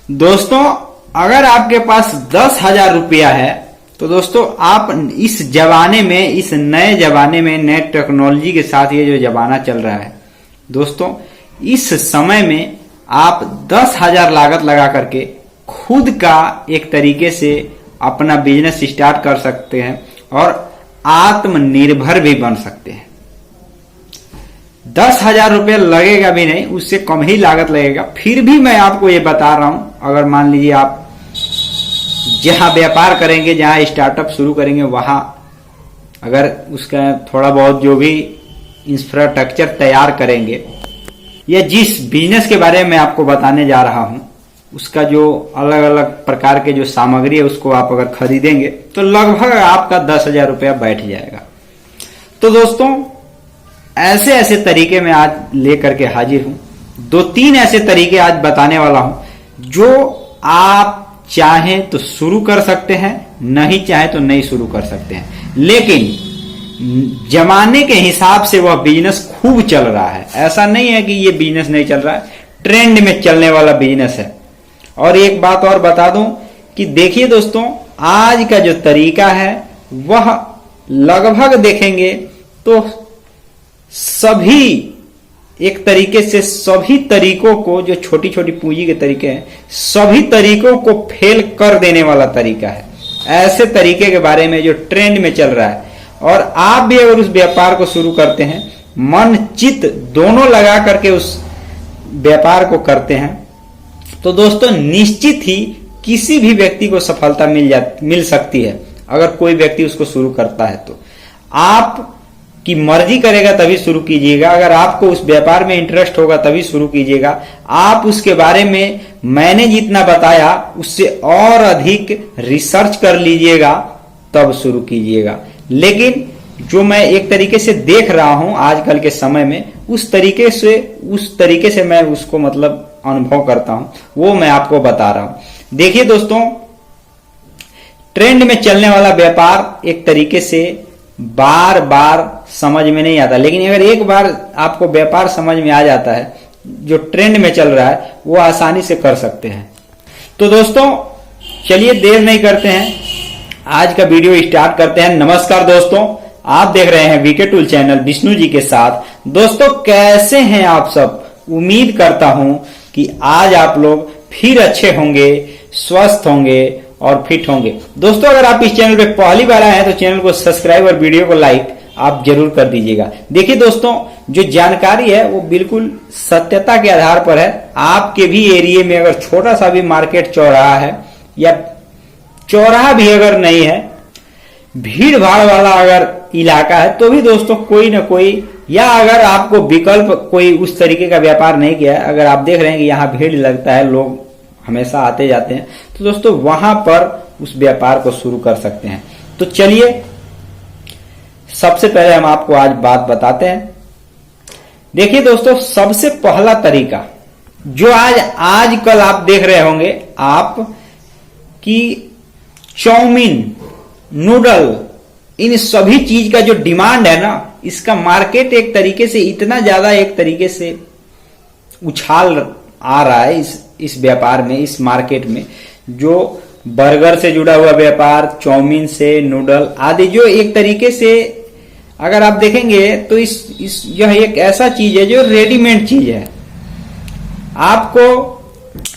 दोस्तों अगर आपके पास 10,000 रुपया है तो दोस्तों आप इस जमाने में, इस नए जमाने में, नए टेक्नोलॉजी के साथ ये जो जमाना चल रहा है दोस्तों, इस समय में आप 10,000 लागत लगा करके खुद का एक तरीके से अपना बिजनेस स्टार्ट कर सकते हैं और आत्मनिर्भर भी बन सकते हैं। 10,000 रुपये लगेगा भी नहीं, उससे कम ही लागत लगेगा। फिर भी मैं आपको ये बता रहा हूं, अगर मान लीजिए आप जहां व्यापार करेंगे, जहां स्टार्टअप शुरू करेंगे, वहां अगर उसका थोड़ा बहुत जो भी इंफ्रास्ट्रक्चर तैयार करेंगे, या जिस बिजनेस के बारे में आपको बताने जा रहा हूं उसका जो अलग अलग प्रकार के जो सामग्री है उसको आप अगर खरीदेंगे तो लगभग आपका 10,000 रुपया बैठ जाएगा। तो दोस्तों ऐसे ऐसे तरीके मैं आज लेकर के हाजिर हूं। 2-3 ऐसे तरीके आज बताने वाला हूं जो आप चाहें तो शुरू कर सकते हैं, नहीं चाहे तो नहीं शुरू कर सकते हैं, लेकिन जमाने के हिसाब से वह बिजनेस खूब चल रहा है। ऐसा नहीं है कि ये बिजनेस नहीं चल रहा है, ट्रेंड में चलने वाला बिजनेस है। और एक बात और बता दूं कि देखिए दोस्तों, आज का जो तरीका है वह लगभग देखेंगे तो सभी एक तरीके से सभी तरीकों को, जो छोटी छोटी पूंजी के तरीके हैं, सभी तरीकों को फेल कर देने वाला तरीका है। ऐसे तरीके के बारे में जो ट्रेंड में चल रहा है, और आप भी अगर उस व्यापार को शुरू करते हैं, मन चित्त दोनों लगा करके उस व्यापार को करते हैं, तो दोस्तों निश्चित ही किसी भी व्यक्ति को सफलता मिल सकती है। अगर कोई व्यक्ति उसको शुरू करता है तो आप की मर्जी करेगा तभी शुरू कीजिएगा। अगर आपको उस व्यापार में इंटरेस्ट होगा तभी शुरू कीजिएगा। आप उसके बारे में मैंने जितना बताया उससे और अधिक रिसर्च कर लीजिएगा, तब शुरू कीजिएगा। लेकिन जो मैं एक तरीके से देख रहा हूं आजकल के समय में, उस तरीके से मैं उसको मतलब अनुभव करता हूं, वो मैं आपको बता रहा हूं। देखिए दोस्तों, ट्रेंड में चलने वाला व्यापार एक तरीके से बार बार समझ में नहीं आता, लेकिन अगर एक बार आपको व्यापार समझ में आ जाता है, जो ट्रेंड में चल रहा है, वो आसानी से कर सकते हैं। तो दोस्तों चलिए देर नहीं करते हैं, आज का वीडियो स्टार्ट करते हैं। नमस्कार दोस्तों, आप देख रहे हैं VK tool channel Vishnu ji के साथ। दोस्तों कैसे हैं आप सब? उम्मीद करता हूं कि आज आप लोग फिर अच्छे होंगे, स्वस्थ होंगे और फिट होंगे। दोस्तों अगर आप इस चैनल पे पहली बार आए हैं तो चैनल को सब्सक्राइब और वीडियो को लाइक आप जरूर कर दीजिएगा। देखिए दोस्तों, जो जानकारी है वो बिल्कुल सत्यता के आधार पर है। आपके भी एरिया में अगर छोटा सा भी मार्केट चौराहा है, या चौराहा भी अगर नहीं है, भीड़ भाड़ वाला अगर इलाका है, तो भी दोस्तों कोई ना कोई, या अगर आपको विकल्प कोई उस तरीके का व्यापार नहीं किया है, अगर आप देख रहे हैं कि यहाँ भीड़ लगता है, लोग हमेशा आते जाते हैं, तो दोस्तों वहां पर उस व्यापार को शुरू कर सकते हैं। तो चलिए सबसे पहले हम आपको आज बात बताते हैं। देखिए दोस्तों, सबसे पहला तरीका जो आज कल आप देख रहे होंगे आप कि चाउमीन, नूडल, इन सभी चीज का जो डिमांड है ना, इसका मार्केट एक तरीके से इतना ज्यादा एक तरीके से उछाल आ रहा है इस व्यापार में, इस मार्केट में, जो बर्गर से जुड़ा हुआ व्यापार, चाउमीन से, नूडल आदि, जो एक तरीके से अगर आप देखेंगे तो यह एक ऐसा चीज है जो रेडीमेड चीज है। आपको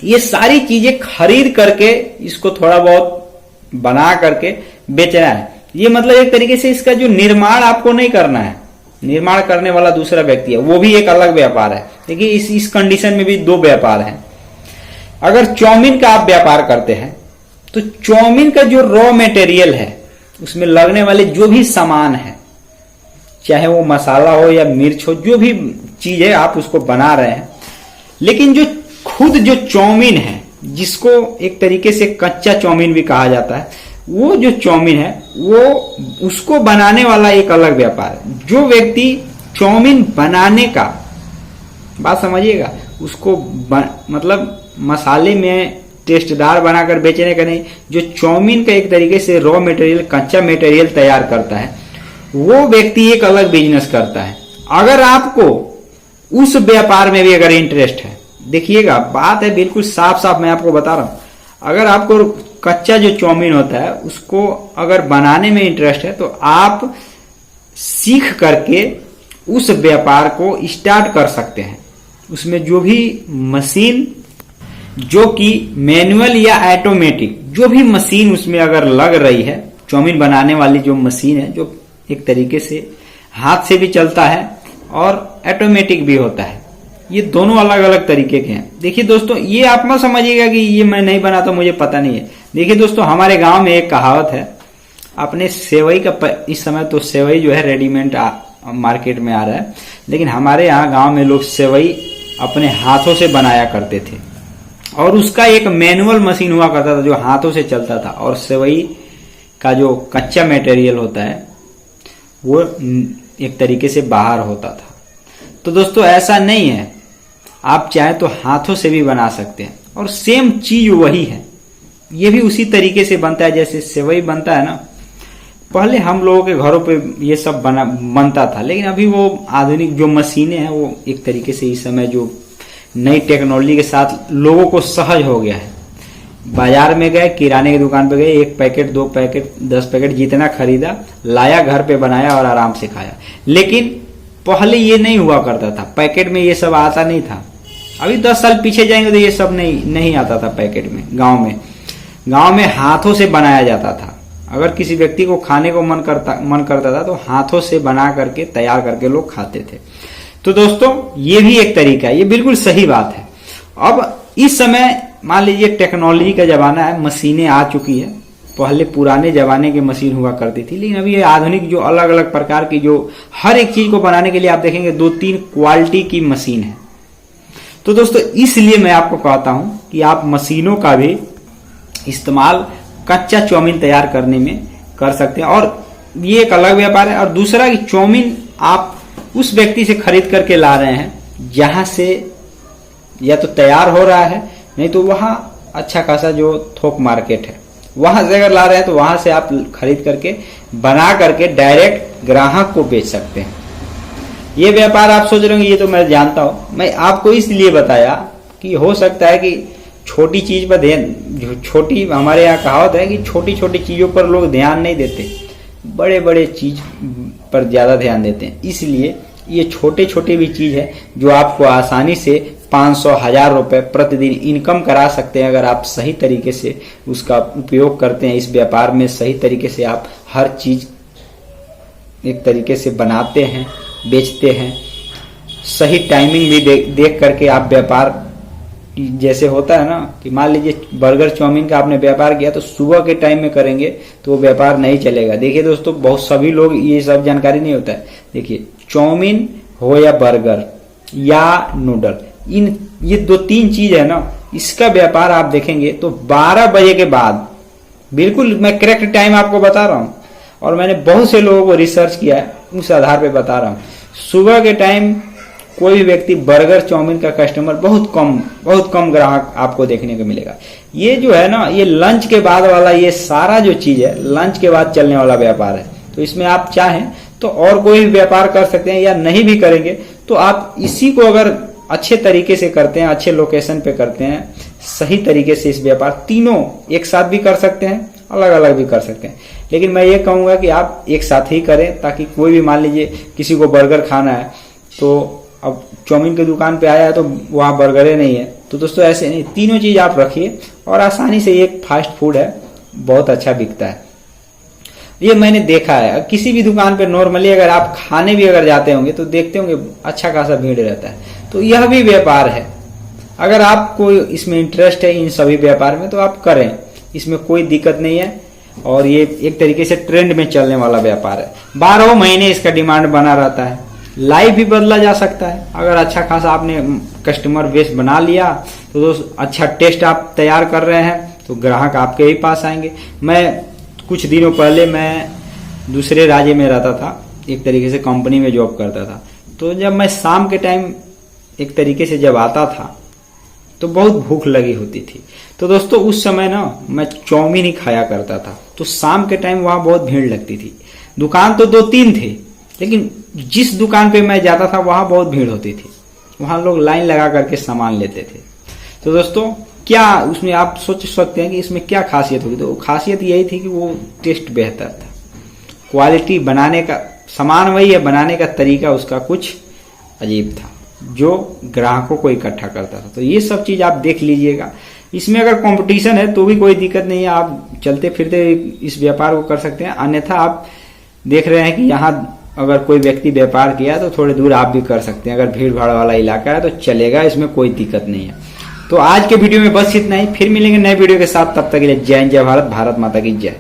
ये सारी चीजें खरीद करके इसको थोड़ा बहुत बना करके बेचना है। ये मतलब एक तरीके से इसका जो निर्माण आपको नहीं करना है, निर्माण करने वाला दूसरा व्यक्ति है, वो भी एक अलग व्यापार है। देखिए इस कंडीशन में भी दो व्यापार हैं। अगर चाउमीन का आप व्यापार करते हैं तो चाउमीन का जो रॉ मटेरियल है, उसमें लगने वाले जो भी सामान है, चाहे वो मसाला हो या मिर्च हो, जो भी चीज है आप उसको बना रहे हैं। लेकिन जो खुद जो चाउमीन है, जिसको एक तरीके से कच्चा चाउमीन भी कहा जाता है, वो जो चाउमीन है वो उसको बनाने वाला एक अलग व्यापार है। जो व्यक्ति चाउमीन बनाने का, बात समझिएगा, उसको मतलब मसाले में टेस्टदार बनाकर बेचने का नहीं, जो चाउमीन का एक तरीके से रॉ मटेरियल, कच्चा मटेरियल तैयार करता है, वो व्यक्ति एक अलग बिजनेस करता है। अगर आपको उस व्यापार में भी अगर इंटरेस्ट है, देखिएगा, बात है बिल्कुल साफ साफ, मैं आपको बता रहा हूं। अगर आपको कच्चा जो चाउमीन होता है उसको अगर बनाने में इंटरेस्ट है तो आप सीख करके उस व्यापार को स्टार्ट कर सकते हैं। उसमें जो भी मशीन, जो कि मैनुअल या ऑटोमेटिक, जो भी मशीन उसमें अगर लग रही है, चाउमीन बनाने वाली जो मशीन है, जो एक तरीके से हाथ से भी चलता है और ऑटोमेटिक भी होता है, ये दोनों अलग अलग तरीके के हैं। देखिए दोस्तों, ये आप मत समझिएगा कि ये मैं नहीं बनाता, मुझे पता नहीं है। देखिए दोस्तों, हमारे गांव में एक कहावत है, अपने सेवई का, इस समय तो सेवई जो है रेडीमेड मार्केट में आ रहा है, लेकिन हमारे यहाँ गांव में लोग सेवई अपने हाथों से बनाया करते थे और उसका एक मैनुअल मशीन हुआ करता था जो हाथों से चलता था, और सेवई का जो कच्चा मटेरियल होता है वो एक तरीके से बाहर होता था। तो दोस्तों ऐसा नहीं है, आप चाहे तो हाथों से भी बना सकते हैं और सेम चीज वही है, ये भी उसी तरीके से बनता है जैसे सेवई बनता है ना। पहले हम लोगों के घरों पे ये सब बनता था, लेकिन अभी वो आधुनिक जो मशीनें हैं वो एक तरीके से इस समय जो नई टेक्नोलॉजी के साथ लोगों को सहज हो गया है। बाजार में गए, किराने की दुकान पे गए, 1 पैकेट 2 पैकेट 10 पैकेट जितना खरीदा, लाया, घर पे बनाया और आराम से खाया। लेकिन पहले ये नहीं हुआ करता था, पैकेट में ये सब आता नहीं था। अभी 10 साल पीछे जाएंगे तो ये सब नहीं आता था पैकेट में। गांव में हाथों से बनाया जाता था। अगर किसी व्यक्ति को खाने को मन करता था तो हाथों से बना करके तैयार करके लोग खाते थे। तो दोस्तों ये भी एक तरीका है, ये बिल्कुल सही बात है। अब इस समय मान लीजिए टेक्नोलॉजी का जमाना है, मशीनें आ चुकी है। पहले पुराने जमाने की मशीन हुआ करती थी, लेकिन अभी ये आधुनिक जो अलग अलग प्रकार की, जो हर एक चीज को बनाने के लिए आप देखेंगे 2-3 क्वालिटी की मशीन है। तो दोस्तों इसलिए मैं आपको कहता हूं कि आप मशीनों का भी इस्तेमाल कच्चा चाउमीन तैयार करने में कर सकते हैं, और ये एक अलग व्यापार है। और दूसरा कि चाउमीन आप उस व्यक्ति से खरीद करके ला रहे हैं जहां से या तो तैयार हो रहा है, नहीं तो वहां अच्छा खासा जो थोक मार्केट है वहां से अगर ला रहे हैं तो वहां से आप खरीद करके बना करके डायरेक्ट ग्राहक को बेच सकते हैं। ये व्यापार आप सोच रहे होंगे ये तो मैं जानता हूं, मैं आपको इसलिए बताया कि हो सकता है कि छोटी चीज पर ध्यान, छोटी, हमारे यहाँ कहावत है कि छोटी छोटी चीजों पर लोग ध्यान नहीं देते, बड़े बड़े चीज पर ज्यादा ध्यान देते हैं। इसलिए ये छोटे छोटे भी चीज है जो आपको आसानी से 500-1000 रुपए प्रतिदिन इनकम करा सकते हैं, अगर आप सही तरीके से उसका उपयोग करते हैं। इस व्यापार में सही तरीके से आप हर चीज एक तरीके से बनाते हैं, बेचते हैं, सही टाइमिंग भी देख करके आप व्यापार, जैसे होता है ना कि मान लीजिए बर्गर चाउमीन का आपने व्यापार किया तो सुबह के टाइम में करेंगे तो वो व्यापार नहीं चलेगा। देखिए दोस्तों, बहुत सभी लोग ये सब जानकारी नहीं होता है। देखिए चाउमीन हो या बर्गर या नूडल, ये 2-3 चीज है ना, इसका व्यापार आप देखेंगे तो 12 बजे के बाद, बिल्कुल मैं करेक्ट टाइम आपको बता रहा हूं और मैंने बहुत से लोगों को रिसर्च किया है, उस आधार पे बता रहा हूं। सुबह के टाइम कोई भी व्यक्ति बर्गर चाउमीन का कस्टमर बहुत कम ग्राहक आपको देखने को मिलेगा। ये जो है ना, ये लंच के बाद वाला, ये सारा जो चीज है लंच के बाद चलने वाला व्यापार है। तो इसमें आप चाहें तो और कोई भी व्यापार कर सकते हैं, या नहीं भी करेंगे तो आप इसी को अगर अच्छे तरीके से करते हैं, अच्छे लोकेशन पे करते हैं, सही तरीके से इस व्यापार तीनों एक साथ भी कर सकते हैं, अलग अलग भी कर सकते हैं। लेकिन मैं ये कहूंगा कि आप एक साथ ही करें, ताकि कोई भी, मान लीजिए किसी को बर्गर खाना है तो अब चाउमीन की दुकान पे आया है तो वहां बर्गरे नहीं है, तो दोस्तों ऐसे नहीं, तीनों चीज आप रखिए और आसानी से, एक फास्ट फूड है, बहुत अच्छा बिकता है। ये मैंने देखा है, किसी भी दुकान पे नॉर्मली अगर आप खाने भी अगर जाते होंगे तो देखते होंगे अच्छा खासा भीड़ रहता है। तो यह भी व्यापार है, अगर आपको इसमें इंटरेस्ट है इन सभी व्यापार में तो आप करें, इसमें कोई दिक्कत नहीं है। और ये एक तरीके से ट्रेंड में चलने वाला व्यापार है, 12 महीने इसका डिमांड बना रहता है, लाइफ भी बदला जा सकता है। अगर अच्छा खासा आपने कस्टमर बेस बना लिया तो दोस्त अच्छा टेस्ट आप तैयार कर रहे हैं तो ग्राहक आपके ही पास आएंगे। मैं कुछ दिनों पहले मैं दूसरे राज्य में रहता था, एक तरीके से कंपनी में जॉब करता था, तो जब मैं शाम के टाइम एक तरीके से जब आता था तो बहुत भूख लगी होती थी। तो दोस्तों उस समय ना मैं चाउमीन ही खाया करता था, तो शाम के टाइम वहां बहुत भीड़ लगती थी। दुकान तो 2-3 थे, लेकिन जिस दुकान पे मैं जाता था वहां बहुत भीड़ होती थी। वहां लोग लाइन लगा करके सामान लेते थे। तो दोस्तों क्या उसमें आप सोच सकते हैं कि इसमें क्या खासियत होगी? तो खासियत यही थी कि वो टेस्ट बेहतर था, क्वालिटी, बनाने का सामान वही है, बनाने का तरीका उसका कुछ अजीब था जो ग्राहकों को इकट्ठा करता था। तो ये सब चीज आप देख लीजिएगा। इसमें अगर कंपटीशन है तो भी कोई दिक्कत नहीं है, आप चलते फिरते इस व्यापार को कर सकते हैं। अन्यथा आप देख रहे हैं कि यहाँ अगर कोई व्यक्ति व्यापार किया तो थोड़ी दूर आप भी कर सकते हैं। अगर भीड़ भाड़ वाला इलाका है तो चलेगा, इसमें कोई दिक्कत नहीं है। तो आज के वीडियो में बस इतना ही, फिर मिलेंगे नए वीडियो के साथ। तब तक के लिए जय हिंद, जय भारत, भारत माता की जय।